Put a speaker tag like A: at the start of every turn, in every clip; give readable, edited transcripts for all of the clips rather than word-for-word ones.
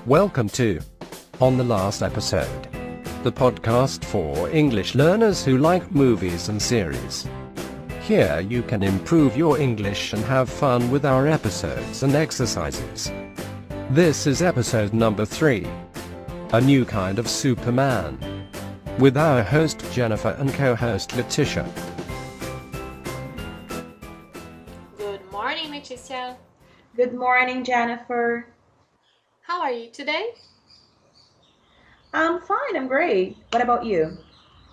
A: Welcome to On the Last Episode, the podcast for English learners who like movies and series. Here you can improve your English and have fun with our episodes and exercises. This is episode number 3, A New Kind of Superman, with our host Jennifer and co-host Leticia.
B: Good morning, Leticia.
C: Good morning, Jennifer.
B: How are you today?
C: I'm fine, I'm great. What about you?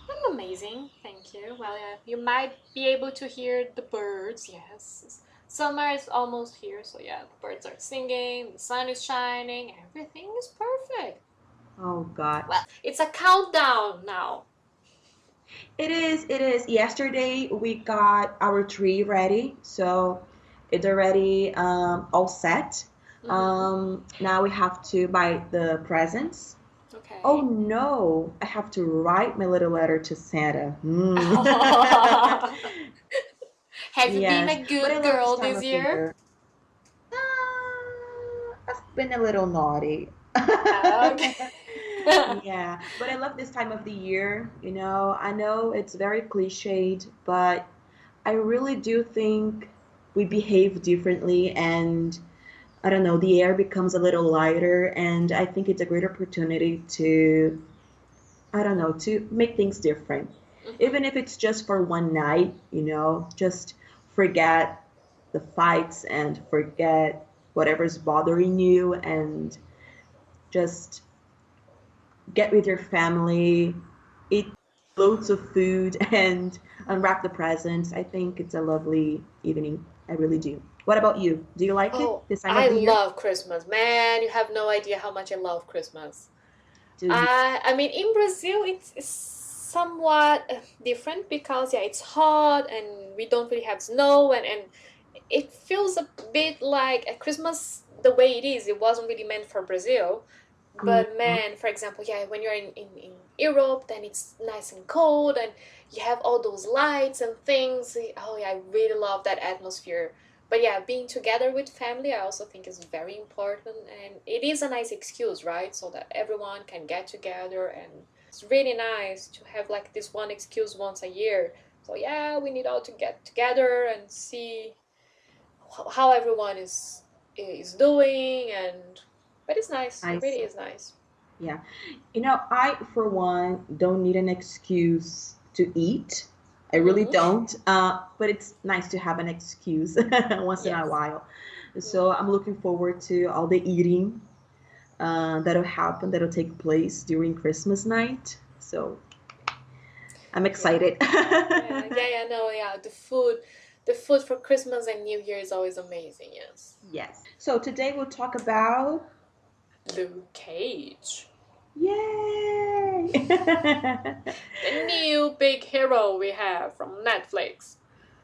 B: I'm amazing, thank you. Well, yeah, you might be able to hear the birds, yes. Summer is almost here, so yeah, the birds are singing, the sun is shining, everything is perfect.
C: Oh, God.
B: Well, it's a countdown now.
C: It is. Yesterday we got our tree ready, so it's already all set. Now we have to buy the presents.
B: Okay.
C: Oh no, I have to write my little letter to Santa.
B: Have you been a
C: But I
B: good
C: love
B: girl
C: time
B: this
C: of the
B: year?
C: I've been a little naughty.
B: Okay.
C: Yeah, but I love this time of the year. I know it's very cliched, but I really do think we behave differently, and I don't know, the air becomes a little lighter, and I think it's a great opportunity to, I don't know, to make things different. Even if it's just for one night, just forget the fights and forget whatever's bothering you and just get with your family, eat loads of food, and unwrap the presents. I think it's a lovely evening. I really do. What about you? Do you like it
B: Oh,
C: this time
B: I
C: of the year?
B: love Christmas. Man, you have no idea how much I love Christmas.
C: Do you?
B: I mean, in Brazil, it's somewhat different because, yeah, it's hot and we don't really have snow, and it feels a bit like a Christmas the way it is. It wasn't really meant for Brazil. But
C: Mhm.
B: man, for example, yeah, when you're in Europe, then it's nice and cold and you have all those lights and things. Oh yeah, I really love that atmosphere. But yeah, being together with family, I also think is very important, and it is a nice excuse, right? So that everyone can get together, and it's really nice to have like this one excuse once a year. So yeah, we need all to get together and see how everyone is doing, and but it's nice.
C: I
B: It really
C: see.
B: is nice.
C: Yeah. I, for one, don't need an excuse to eat. I really
B: Mm-hmm.
C: don't. But it's nice to have an excuse once in a
B: Yes.
C: while. So I'm looking forward to all the eating that'll take place during Christmas night. So I'm
B: Yeah.
C: excited.
B: No, yeah. The food for Christmas and New Year is always amazing. Yes.
C: Yes. So today we'll talk about
B: Luke Cage,
C: yay!
B: the new big hero we have from Netflix.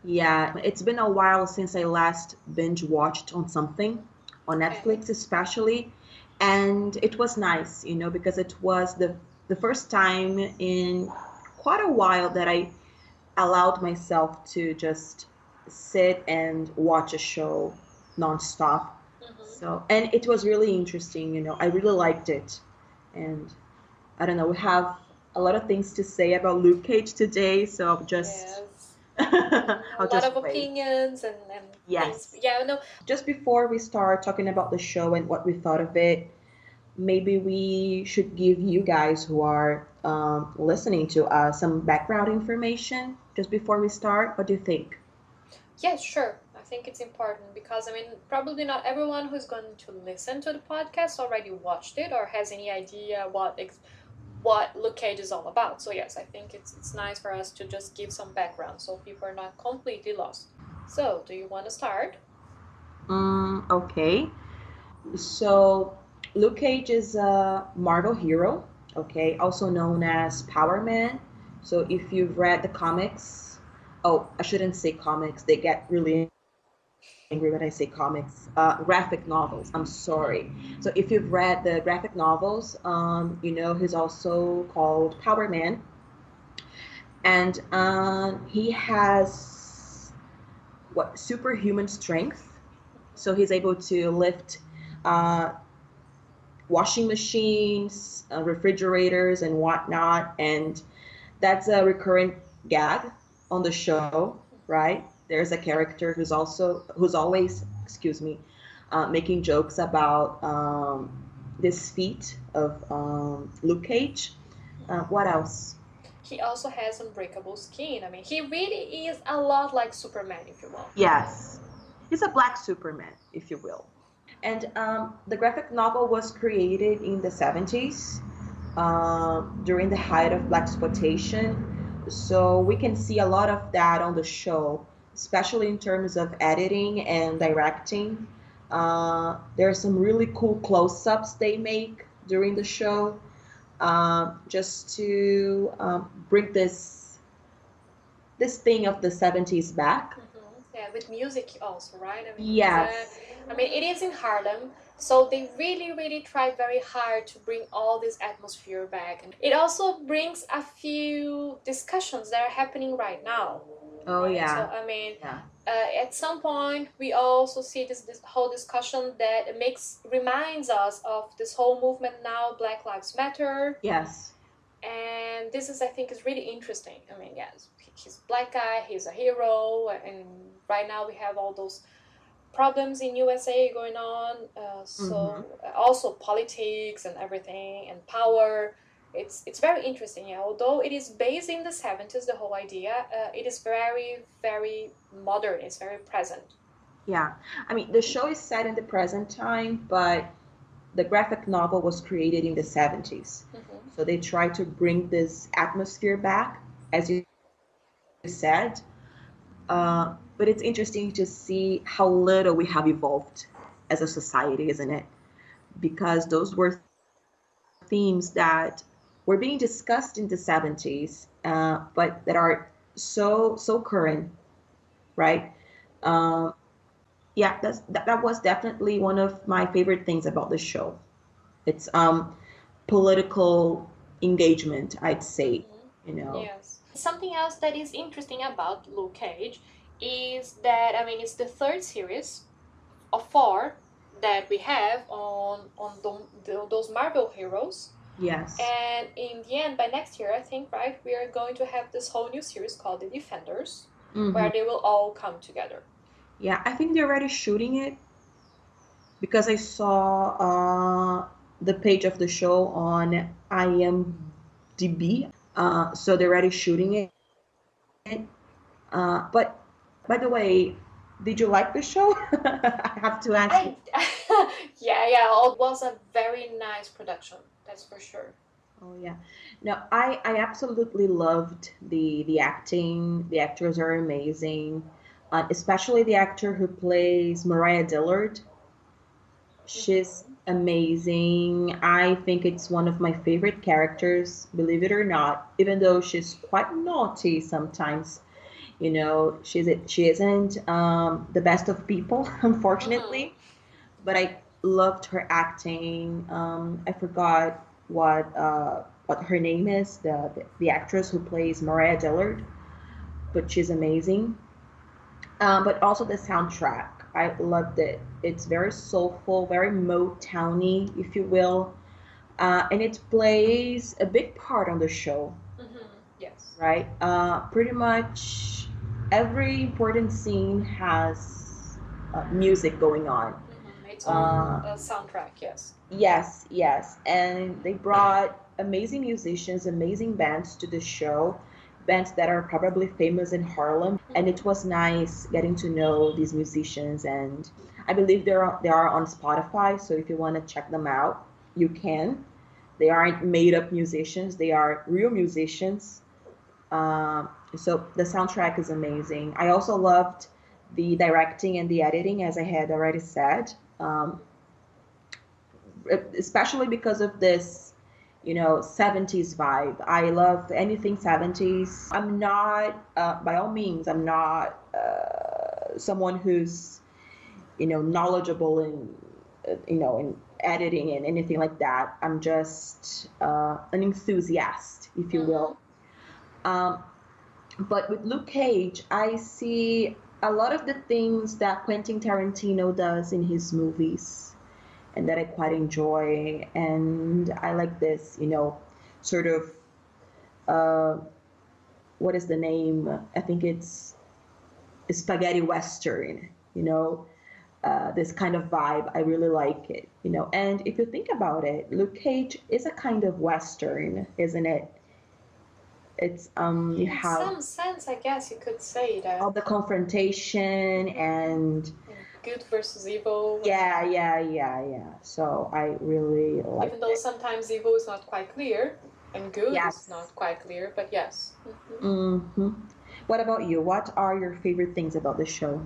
C: Yeah, it's been a while since I last binge watched on something, on
B: Okay.
C: Netflix especially, and it was nice, because it was the first time in quite a while that I allowed myself to just sit and watch a show nonstop.
B: Mm-hmm.
C: So, and it was really interesting, I really liked it. And I don't know, we have a lot of things to say about Luke Cage today, so I'll just
B: Yes. A
C: I'll
B: lot
C: just
B: of
C: wait.
B: opinions and things.
C: Yes.
B: Yeah. No.
C: Just before we start talking about the show and what we thought of it, maybe we should give you guys who are listening to us some background information just before we start. What do you think?
B: Yes, sure. I think it's important because I mean, probably not everyone who's going to listen to the podcast already watched it or has any idea what Luke Cage is all about. So yes, I think it's nice for us to just give some background so people are not completely lost. So, do you want to start?
C: Okay. So, Luke Cage is a Marvel hero, okay, also known as Power Man. So, if you've read the comics, oh, I shouldn't say comics, they get really angry when I say comics, graphic novels. I'm sorry. So if you've read the graphic novels, he's also called Power Man, and he has what superhuman strength. So he's able to lift uh, washing machines, refrigerators, and whatnot. And that's a recurrent gag on the show, right? There's a character who's always, excuse me, making jokes about this feat of Luke Cage. What else?
B: He also has unbreakable skin. I mean, he really is a lot like Superman, if you will.
C: Yes, he's a black Superman, if you will. And the graphic novel was created in the 70s during the height of black exploitation. So we can see a lot of that on the show, especially in terms of editing and directing. There are some really cool close-ups they make during the show, just to bring this thing of the 70s back.
B: Yeah, with music also, right? I mean,
C: Yes.
B: it is in Harlem, so they really, really try very hard to bring all this atmosphere back. And it also brings a few discussions that are happening right now.
C: Oh,
B: right?
C: yeah.
B: So, I mean,
C: Yeah.
B: at some point, we also see this whole discussion that reminds us of this whole movement now, Black Lives Matter.
C: Yes.
B: And this is, I think, is really interesting. I mean, yes, he's a black guy, he's a hero, and right now we have all those problems in USA going on. Also politics and everything and power. It's very interesting. Yeah, although it is based in the 70s, the whole idea, it is very, very modern. It's very present.
C: Yeah. I mean, the show is set in the present time, but the graphic novel was created in the 70s. So they try to bring this atmosphere back, as you said. But it's interesting to see how little we have evolved as a society, isn't it? Because those were themes that were being discussed in the 70s, but that are so current, right? Yeah, that was definitely one of my favorite things about the show. It's political engagement, I'd say, you know.
B: Yes. Something else that is interesting about Luke Cage is that, I mean, it's the third series of 4 that we have on those Marvel heroes.
C: Yes.
B: And in the end, by next year, I think, right, we are going to have this whole new series called The Defenders, where they will all come together.
C: Yeah, I think they're already shooting it because I saw the page of the show on IMDb. So they're already shooting it. But by the way, did you like the show? I have to ask you.
B: Yeah, it was a very nice production, that's for sure.
C: Oh yeah. No, I absolutely loved the acting. The actors are amazing. Especially the actor who plays Mariah Dillard. She's amazing. I think it's one of my favorite characters, believe it or not, even though she's quite naughty sometimes. You know, she isn't the best of people, unfortunately. But I loved her acting. I forgot what her name is, the actress who plays Mariah Dillard, but she's amazing. But also the soundtrack, I loved it. It's very soulful, very Motowny, if you will, and it plays a big part on the show.
B: Yes.
C: Right? Pretty much every important scene has music going on.
B: It's on a soundtrack, yes.
C: Yes. And they brought amazing musicians, amazing bands to the show, bands that are probably famous in Harlem. And it was nice getting to know these musicians. And I believe they are on Spotify. So if you want to check them out, you can. They aren't made up musicians, they are real musicians. So the soundtrack is amazing. I also loved the directing and the editing, as I had already said, especially because of this, 70s vibe. I love anything 70s. I'm not, by all means, I'm not someone who's, knowledgeable in editing and anything like that. I'm just an enthusiast, if you will. But with Luke Cage, I see a lot of the things that Quentin Tarantino does in his movies. and that I quite enjoy. And I like this, sort of, uh, what is the name? I think it's spaghetti western, this kind of vibe. I really like it, And if you think about it, Luke Cage is a kind of western, isn't it? It's you
B: In
C: have
B: some sense, I guess you could say that.
C: all the confrontation and
B: Good versus evil.
C: yeah. So I really like
B: Even though
C: it.
B: sometimes evil is not quite clear and good is
C: Yes.
B: not quite clear, but yes.
C: What about you? What are your favorite things about the show?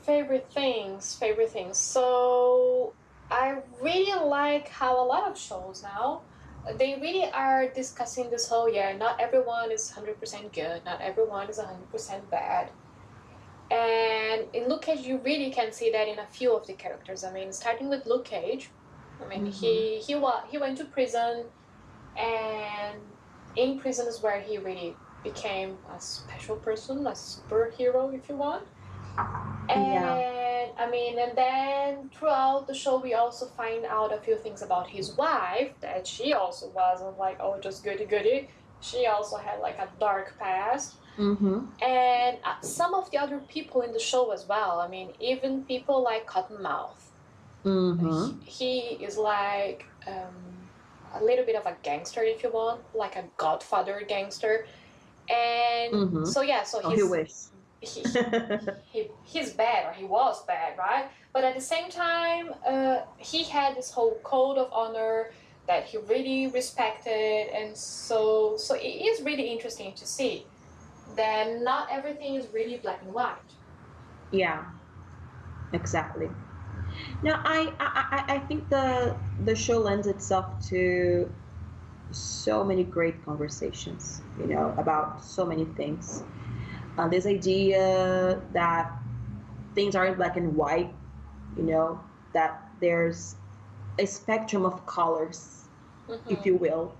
B: Favorite things. So I really like how a lot of shows now, they really are discussing this whole, not everyone is 100% good, not everyone is 100% bad. And in Luke Cage, you really can see that in a few of the characters. I mean, starting with Luke Cage, he went to prison, and in prison is where he really became a special person, a superhero, if you want. And and then throughout the show, we also find out a few things about his wife, that she also wasn't like, oh, just goody goody. She also had like a dark past. And some of the other people in the show as well. I mean, even people like Cottonmouth. He is like a little bit of a gangster, if you want, like a Godfather gangster. And so
C: He wishes.
B: He's bad, or he was bad, right? But at the same time, he had this whole code of honor that he really respected, and so it is really interesting to see that not everything is really black and white.
C: Yeah, exactly. Now, I think the show lends itself to so many great conversations, about so many things. This idea that things aren't black and white, that there's a spectrum of colors, if you will,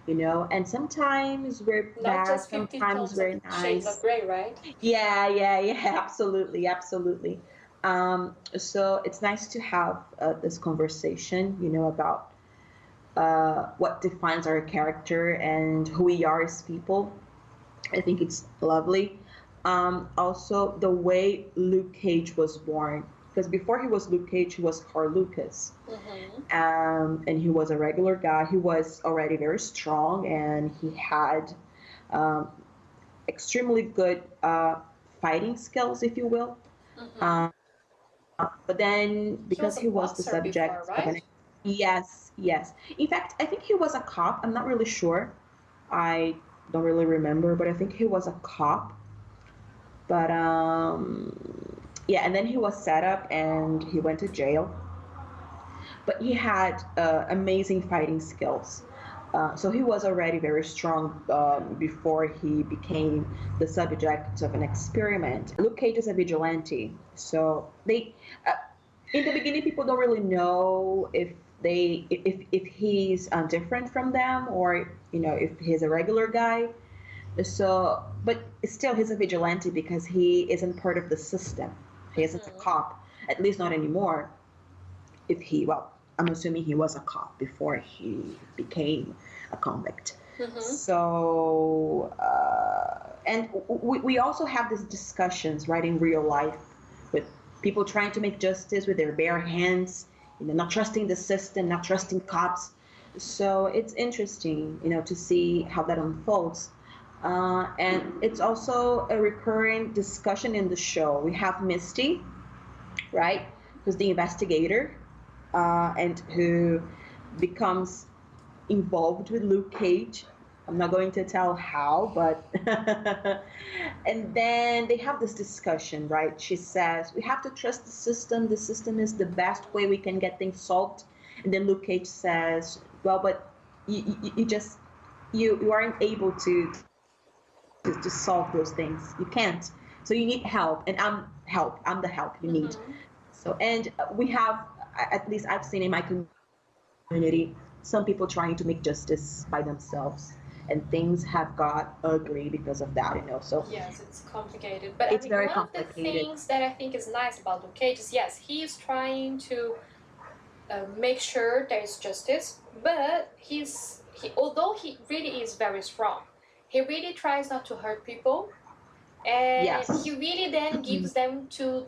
C: and sometimes we're
B: Not
C: bad,
B: just 50
C: sometimes
B: tones
C: we're
B: of shades
C: nice.
B: of gray, right?
C: Yeah, absolutely. So it's nice to have this conversation, about what defines our character and who we are as people. I think it's lovely. Also, the way Luke Cage was born, because before he was Luke Cage, he was Carl Lucas. And he was a regular guy. He was already very strong, and he had um, extremely good fighting skills, if you will. But then,
B: He
C: because
B: was a
C: he was the
B: boxer before,
C: subject of an,
B: right?
C: yes. In fact, I think he was a cop. I'm not really sure. I don't really remember, but I think he was a cop. But yeah, and then he was set up and he went to jail. But he had amazing fighting skills. So he was already very strong before he became the subject of an experiment. Luke Cage is a vigilante, so in the beginning, people don't really know if he's different from them, or if he's a regular guy. So, but still, he's a vigilante because he isn't part of the system. He isn't a cop, at least not anymore. I'm assuming he was a cop before he became a convict. So, and we also have these discussions, right, in real life, with people trying to make justice with their bare hands, not trusting the system, not trusting cops. So it's interesting, to see how that unfolds. And it's also a recurring discussion in the show. We have Misty, right, who's the investigator, and who becomes involved with Luke Cage. I'm not going to tell how, but and then they have this discussion, right? She says we have to trust the system. The system is the best way we can get things solved. And then Luke Cage says, well, but you aren't able to solve those things. You can't. So you need help, and I'm the help you need. So, and we have, at least I've seen in my community, some people trying to make justice by themselves, and things have got ugly because of that, So
B: yes, it's complicated. But
C: it's very
B: one
C: complicated.
B: of the things that I think is nice about Luke Cage is, yes, he is trying to make sure there is justice, but although he really is very strong, he really tries not to hurt people, and
C: Yes.
B: he really then gives them to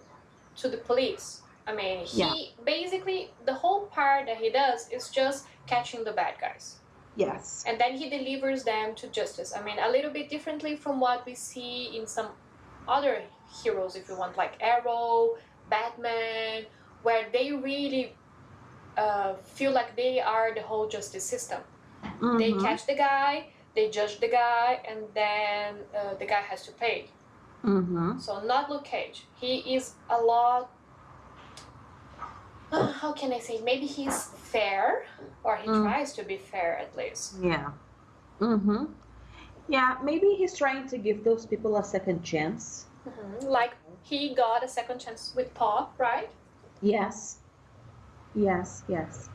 B: the police. I mean, he basically, the whole part that he does is just catching the bad guys.
C: Yes.
B: And then he delivers them to justice. I mean, a little bit differently from what we see in some other heroes, if you want, like Arrow, Batman, where they really feel like they are the whole justice system.
C: Mm-hmm.
B: They catch the guy, they judge the guy, and then the guy has to pay.
C: Mm-hmm.
B: So not Luke Cage. He is a lot. How can I say? Maybe he's fair, or he tries to be fair at least.
C: Yeah. Mm-hmm. Yeah, maybe he's trying to give those people a second chance.
B: Mm-hmm. Like he got a second chance with Paw, right?
C: Yes. Yes, yes.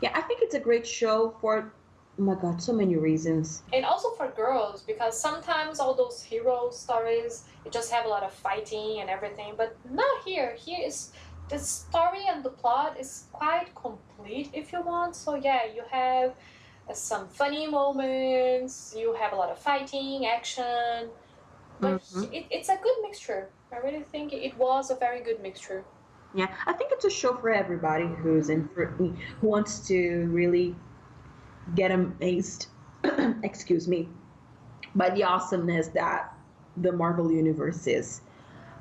C: Yeah, I think it's a great show for, oh my God, so many reasons.
B: And also for girls, because sometimes all those hero stories, you just have a lot of fighting and everything, but not here. Here is the story and the plot is quite complete, if you want. So yeah, you have some funny moments, you have a lot of fighting, action, but it's a good mixture. I really think it was a very good mixture.
C: Yeah, I think it's a show for everybody who's who wants to really get amazed, excuse me, by the awesomeness that the Marvel Universe is.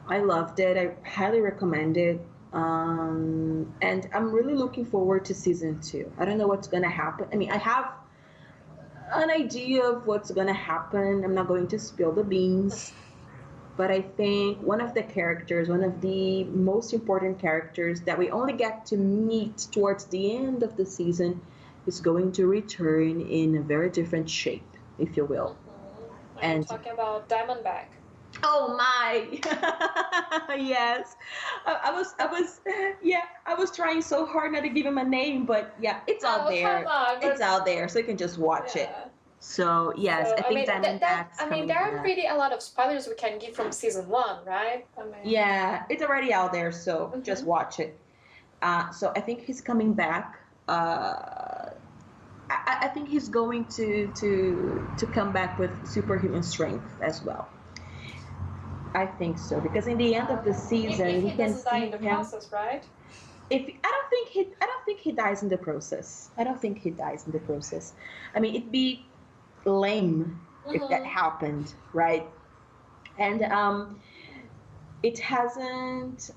C: I loved it. I highly recommend it. And I'm really looking forward to season 2. I don't know what's going to happen. I mean, I have an idea of what's going to happen. I'm not going to spill the beans. But I think one of the most important characters that we only get to meet towards the end of the season is going to return in a very different shape, if you will.
B: Mm-hmm. And talking about Diamondback.
C: Oh my! Yes, I was trying so hard not to give him a name, but yeah, it's out there.
B: Come on,
C: it's out there, so you can just watch it. So yes, I think Diamondback's coming
B: there are
C: back.
B: pretty a lot of spoilers we can give from season 1, right?
C: Yeah, it's already out there, so just watch it. So I think he's coming back. I think he's going to come back with superhuman strength as well. I think so, because in the end of the season,
B: if
C: we
B: he
C: can
B: doesn't die
C: see
B: in the
C: him.
B: process, right?
C: I don't think he dies in the process. I don't think he dies in the process. I mean, it'd be lame if that happened, right? And it hasn't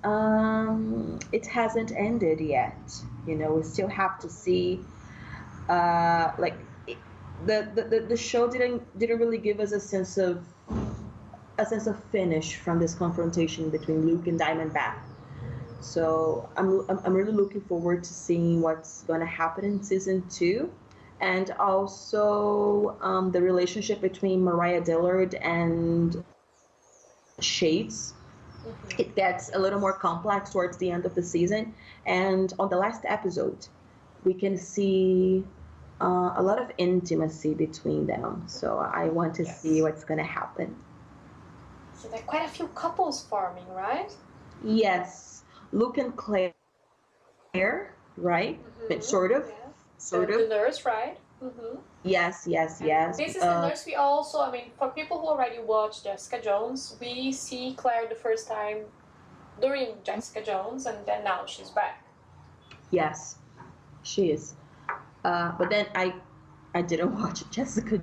C: ended yet. You know, we still have to see. Like the show didn't really give us a sense of finish from this confrontation between Luke and Diamondback. So I'm really looking forward to seeing what's going to happen in season 2, and also the relationship between Mariah Dillard and Shades. It gets a little more complex towards the end of the season, and on the last episode, we can see a lot of intimacy between them. So I want to see what's going to happen.
B: So there are quite a few couples forming, right?
C: Yes, Luke and Claire, right? But sort of.
B: The nurse, right?
C: Yes.
B: This is the nurse we also, I mean, for people who already watched Jessica Jones, we see Claire the first time during Jessica Jones, and then now she's back.
C: Yes, she is. But then I didn't watch Jessica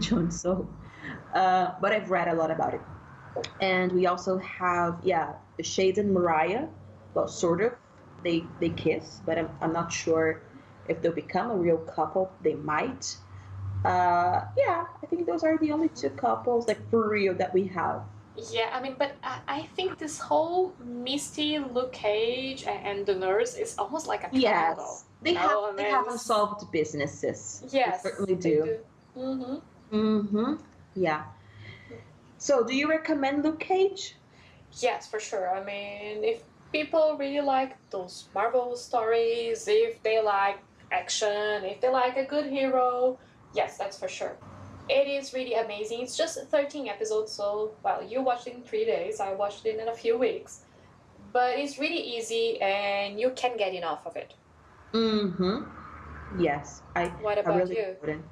C: Jones, so but I've read a lot about it. And we also have Shades and Mariah. Well, sort of. They kiss, but I'm not sure if they'll become a real couple. They might. I think those are the only two couples, like, for real, that we have.
B: Yeah, I mean, but I think this whole Misty, Luke Cage, and the nurse is almost like a triangle.
C: Yes, they have unsolved businesses.
B: Yes,
C: they certainly do. Yeah. So, do you recommend Luke Cage?
B: Yes, for sure. I mean, if people really like those Marvel stories, if they like action, if they like a good hero, yes, that's for sure. It is really amazing. It's just 13 episodes, so, well, you watched it in 3 days, I watched it in a few weeks. But it's really easy, and you can get enough of it.
C: Mm-hmm. Yes,
B: What
C: I
B: about
C: really
B: you?
C: wouldn't.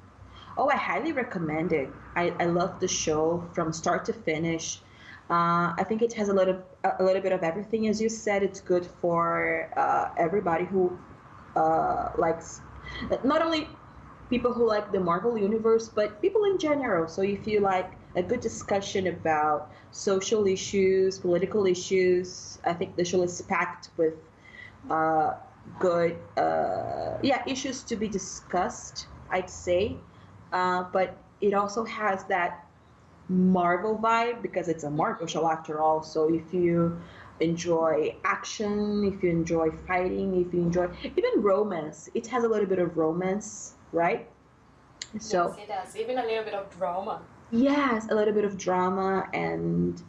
C: Oh, I highly recommend it. I love the show from start to finish. I think it has a little bit of everything, as you said. It's good for everybody who likes, not only people who like the Marvel universe, but people in general. So if you like a good discussion about social issues, political issues, I think the show is packed with uh, good yeah, issues to be discussed, I'd say. But it also has that Marvel vibe because it's a Marvel show after all. So if you enjoy action, if you enjoy fighting, if you enjoy even romance, it has a little bit of romance, right?
B: Yes,
C: So
B: it does. Even a little bit of drama.
C: yes, a little bit of drama, and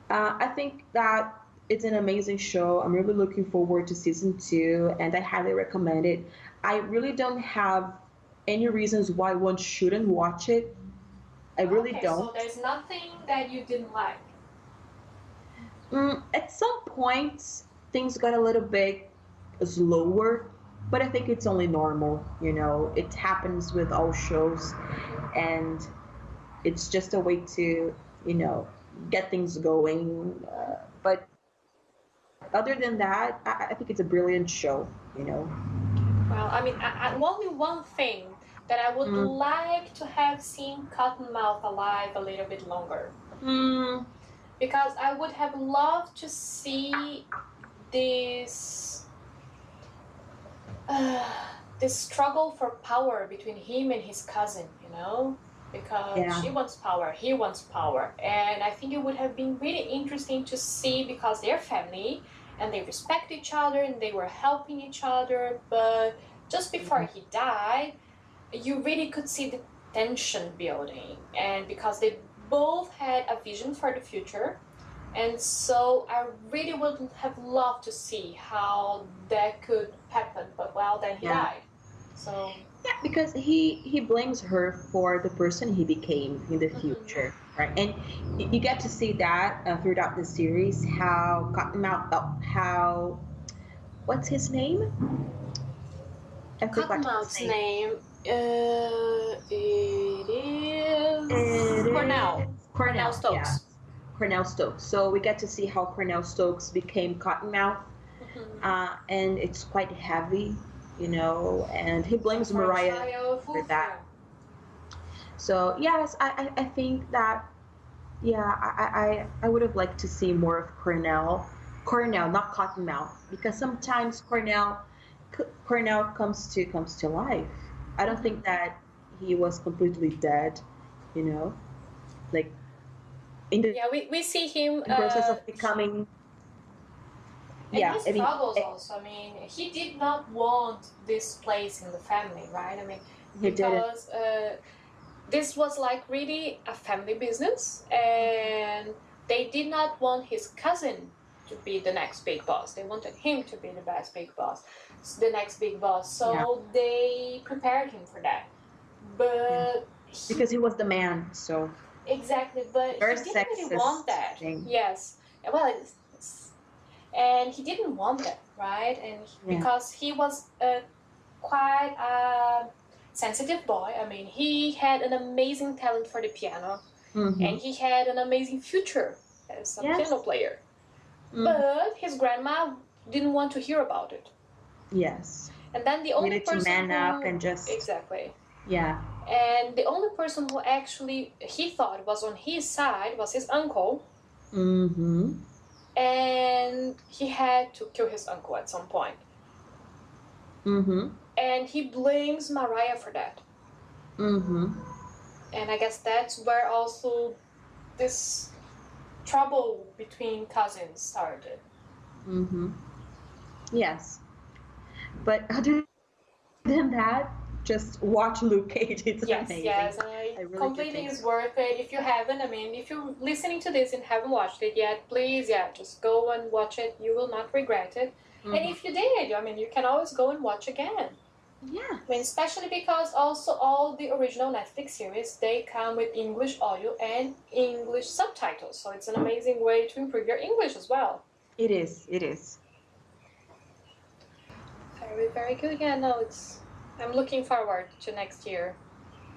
C: I think that it's an amazing show. I'm really looking forward to season two, and I highly recommend it. I really don't have any reasons why one shouldn't watch it. I really
B: Okay, so
C: don't.
B: there's nothing that you didn't like.
C: At some point, things got a little bit slower, but I think it's only normal. It happens with all shows, and it's just a way to, you know, get things going. But other than that, I think it's a brilliant show.
B: Well, I mean, only one thing that I would
C: Mm,
B: like to have seen Cottonmouth alive a little bit longer.
C: mm,
B: Because I would have loved to see this uh, this struggle for power between him and his cousin, because
C: yeah,
B: she wants power, he wants power, and I think it would have been really interesting to see because they're family and they respect each other and they were helping each other, but just before he died, you really could see the tension building, and because they both had a vision for the future. And so I really would have loved to see how that could happen, but well, then he
C: yeah,
B: died. So,
C: yeah. Because he blames her for the person he became in the
B: mhm.
C: future, right? And you get to see that throughout the series how Cottonmouth, how what's his name? I forgot his
B: Cottonmouth's
C: name.
B: name, it is
C: It
B: Cornell.
C: is
B: Cornell
C: Cornell, yeah.
B: Stokes.
C: Cornell Stokes. So we get to see how Cornell Stokes became Cottonmouth,
B: Mhm.
C: and it's quite heavy, and he
B: Yeah,
C: blames
B: for a
C: Mariah
B: child,
C: for
B: oof,
C: that.
B: yeah.
C: So yes, I think that, yeah, I would have liked to see more of Cornell, not Cottonmouth, because sometimes Cornell comes to life. I don't
B: Mhm.
C: think that he was completely dead, you know, like in the
B: Yeah, we see him,
C: process of becoming.
B: and
C: Yeah,
B: his
C: I mean,
B: struggles also. I mean, he did not want this place in the family, right? I mean,
C: he didn't.
B: because this was like really a family business, and they did not want his cousin to be the next big boss. They wanted him to be the next big boss.
C: Yeah,
B: So they prepared him for that.
C: yeah,
B: But he
C: because he was the man. So
B: exactly, but
C: very
B: he didn't really want
C: sexist
B: that.
C: thing.
B: Yes, well, and he didn't want that, right? And
C: Yeah.
B: because he was quite a sensitive boy. I mean, he had an amazing talent for the piano,
C: Mm-hmm.
B: and he had an amazing future as a piano
C: Yes.
B: player.
C: Mm-hmm.
B: But his grandma didn't want to hear about it.
C: Yes.
B: And then the only
C: Needed to
B: person
C: man up
B: who
C: and just,
B: exactly,
C: yeah.
B: and the only person who actually he thought was on his side was his uncle,
C: Mm-hmm.
B: and he had to kill his uncle at some point.
C: Mm-hmm.
B: And he blames Mariah for that.
C: Mm-hmm.
B: And I guess that's where also this trouble between cousins started.
C: Mm-hmm. Yes. But other than that, just watch Luke Cage. It's
B: Yes,
C: amazing.
B: yes, and
C: I
B: it
C: really do
B: completely
C: think
B: is
C: so.
B: worth it. If you haven't, I mean, if you're listening to this and haven't watched it yet, please, yeah, just go and watch it. You will not regret it. And
C: Mm-hmm.
B: if you did, I mean, you can always go and watch again. I mean,
C: Yes.
B: especially because also all the original Netflix series, they come with English audio and English subtitles. So it's an amazing way to improve your English as well.
C: It is. It is.
B: Very, very good. Yeah, no, I'm looking forward to next year.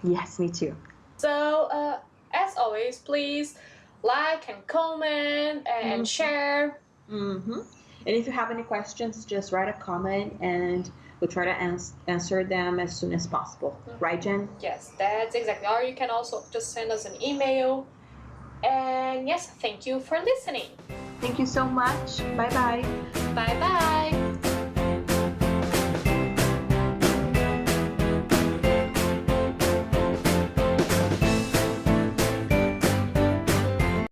C: Yes, me too.
B: So, as always, please like and comment and share.
C: Mm-hmm. And if you have any questions, just write a comment and we'll try to answer them as soon as possible. Right, Jen?
B: Yes, that's exactly. Or you can also just send us an email. And yes, thank you for listening.
C: Thank you so much. Bye-bye.
B: Bye bye.